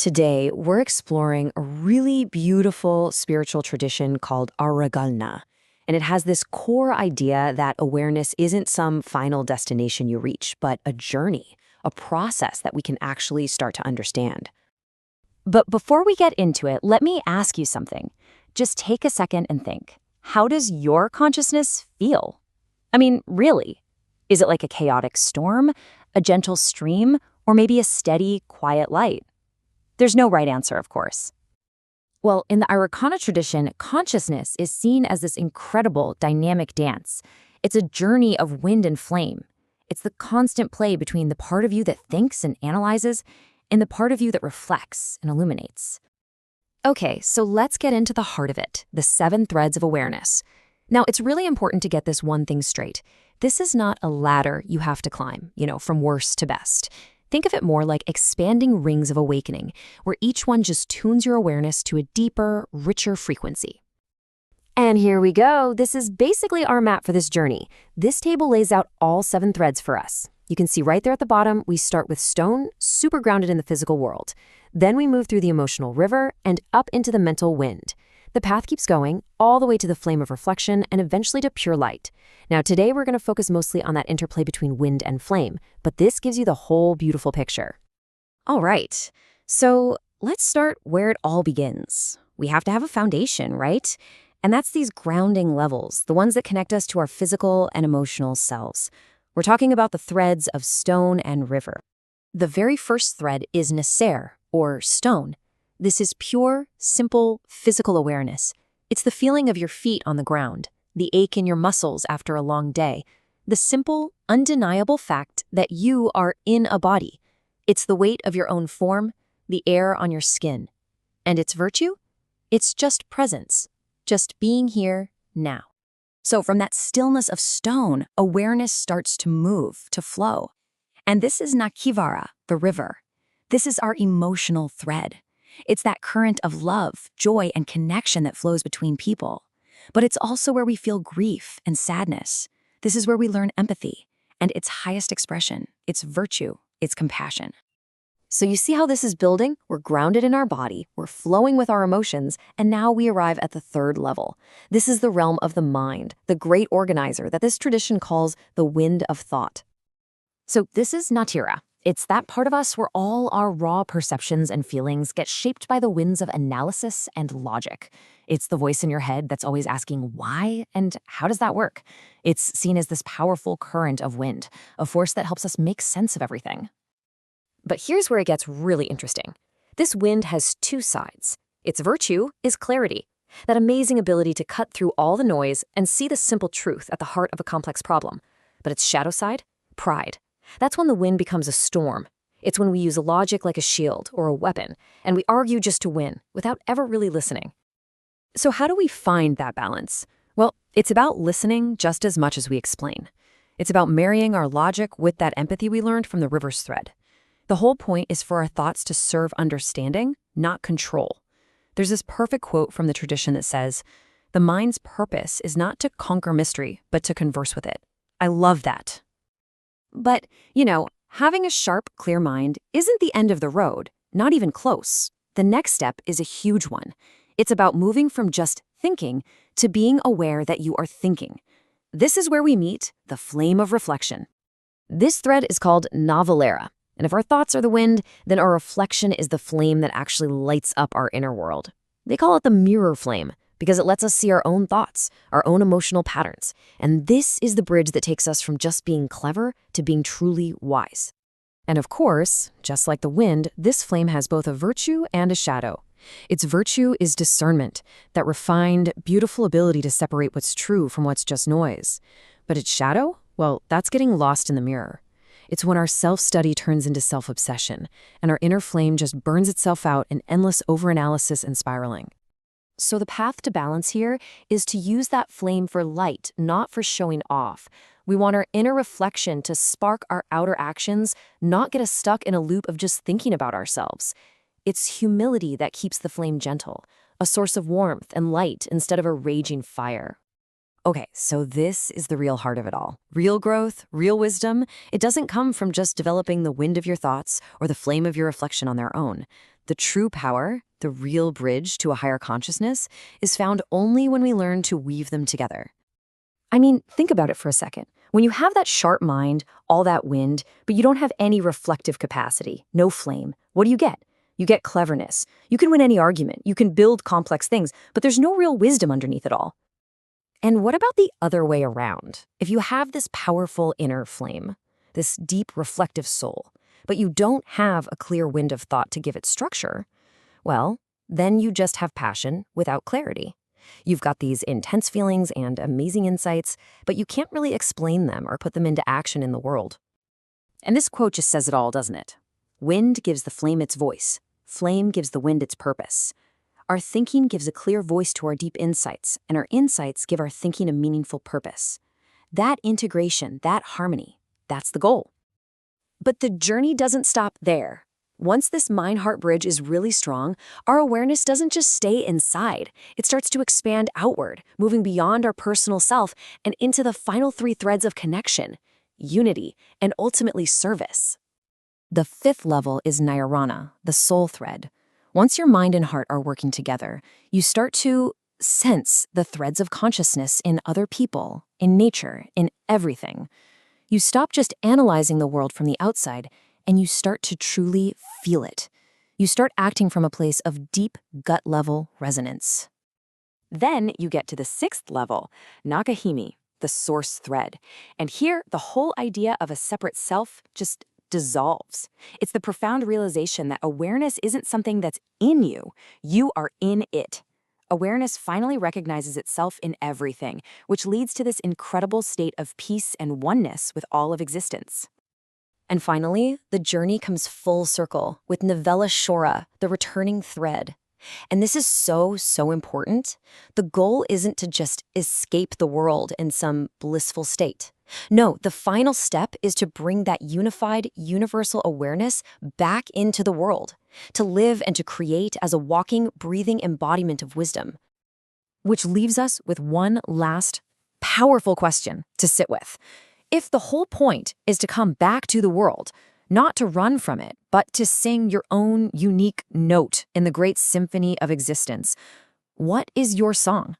Today, we're exploring a really beautiful spiritual tradition called Arreqqana. And it has this core idea that awareness isn't some final destination you reach, but a journey, a process that we can actually start to understand. But before we get into it, let me ask you something. Just take a second and think. How does your consciousness feel? I mean, really? Is it like a chaotic storm, a gentle stream, or maybe a steady, quiet light? There's no right answer, of course. Well, in the Arreqqana tradition, consciousness is seen as this incredible, dynamic dance. It's a journey of wind and flame. It's the constant play between the part of you that thinks and analyzes and the part of you that reflects and illuminates. Okay, so let's get into the heart of it, the 7 threads of awareness. Now, it's really important to get this one thing straight. This is not a ladder you have to climb, from worst to best. Think of it more like expanding rings of awakening, where each one just tunes your awareness to a deeper, richer frequency. And here we go. This is basically our map for this journey. This table lays out all 7 threads for us. You can see right there at the bottom, we start with stone, super grounded in the physical world. Then we move through the emotional river and up into the mental wind. The path keeps going all the way to the flame of reflection and eventually to pure light. Now, today we're going to focus mostly on that interplay between wind and flame, but this gives you the whole beautiful picture. All right, so let's start where it all begins. We have to have a foundation, right? And that's these grounding levels, the ones that connect us to our physical and emotional selves. We're talking about the threads of stone and river. The very first thread is Neser, or stone. This is pure, simple, physical awareness. It's the feeling of your feet on the ground, the ache in your muscles after a long day, the simple, undeniable fact that you are in a body. It's the weight of your own form, the air on your skin. And its virtue? It's just presence, just being here now. So from that stillness of stone, awareness starts to move, to flow. And this is Nakivara, the river. This is our emotional thread. It's that current of love, joy, and connection that flows between people. But it's also where we feel grief and sadness. This is where we learn empathy, and its highest expression, its virtue, its compassion. So you see how this is building? We're grounded in our body, we're flowing with our emotions, and now we arrive at the 3rd level. This is the realm of the mind, the great organizer that this tradition calls the wind of thought. So this is Natira. It's that part of us where all our raw perceptions and feelings get shaped by the winds of analysis and logic. It's the voice in your head that's always asking why and how does that work? It's seen as this powerful current of wind, a force that helps us make sense of everything. But here's where it gets really interesting. This wind has 2 sides. Its virtue is clarity, that amazing ability to cut through all the noise and see the simple truth at the heart of a complex problem. But its shadow side? Pride. That's when the wind becomes a storm. It's when we use logic like a shield or a weapon, and we argue just to win, without ever really listening. So how do we find that balance? Well, it's about listening just as much as we explain. It's about marrying our logic with that empathy we learned from the river's thread. The whole point is for our thoughts to serve understanding, not control. There's this perfect quote from the tradition that says, "The mind's purpose is not to conquer mystery, but to converse with it." I love that. But, having a sharp, clear mind isn't the end of the road, not even close. The next step is a huge one. It's about moving from just thinking to being aware that you are thinking. This is where we meet the flame of reflection. This thread is called Navalera, and if our thoughts are the wind, then our reflection is the flame that actually lights up our inner world. They call it the mirror flame, because it lets us see our own thoughts, our own emotional patterns. And this is the bridge that takes us from just being clever to being truly wise. And of course, just like the wind, this flame has both a virtue and a shadow. Its virtue is discernment, that refined, beautiful ability to separate what's true from what's just noise. But its shadow? Well, that's getting lost in the mirror. It's when our self-study turns into self-obsession, and our inner flame just burns itself out in endless overanalysis and spiraling. So the path to balance here is to use that flame for light, not for showing off. We want our inner reflection to spark our outer actions, not get us stuck in a loop of just thinking about ourselves. It's humility that keeps the flame gentle, a source of warmth and light instead of a raging fire. Okay, so this is the real heart of it all. Real growth, real wisdom, it doesn't come from just developing the wind of your thoughts or the flame of your reflection on their own. The true power, the real bridge to a higher consciousness, is found only when we learn to weave them together. I mean, think about it for a second. When you have that sharp mind, all that wind, but you don't have any reflective capacity, no flame, what do you get? You get cleverness. You can win any argument. You can build complex things, but there's no real wisdom underneath it all. And what about the other way around? If you have this powerful inner flame, this deep reflective soul, but you don't have a clear wind of thought to give it structure, well, then you just have passion without clarity. You've got these intense feelings and amazing insights, but you can't really explain them or put them into action in the world. And this quote just says it all, doesn't it? Wind gives the flame its voice. Flame gives the wind its purpose. Our thinking gives a clear voice to our deep insights, and our insights give our thinking a meaningful purpose. That integration, that harmony, that's the goal. But the journey doesn't stop there. Once this mind-heart bridge is really strong, our awareness doesn't just stay inside. It starts to expand outward, moving beyond our personal self and into the final three threads of connection, unity, and ultimately service. The fifth level is Nirvana, the soul thread. Once your mind and heart are working together, you start to sense the threads of consciousness in other people, in nature, in everything. You stop just analyzing the world from the outside, and you start to truly feel it. You start acting from a place of deep gut-level resonance. Then you get to the sixth level, Nakahimi, the source thread. And here, the whole idea of a separate self just dissolves. It's the profound realization that awareness isn't something that's in you. You are in it. Awareness finally recognizes itself in everything, which leads to this incredible state of peace and oneness with all of existence. And finally, the journey comes full circle with Novella Shora, the returning thread. And this is so important. The goal isn't to just escape the world in some blissful state. No, the final step is to bring that unified, universal awareness back into the world, to live and to create as a walking, breathing embodiment of wisdom. Which leaves us with one last powerful question to sit with. If the whole point is to come back to the world, not to run from it, but to sing your own unique note in the great symphony of existence, what is your song?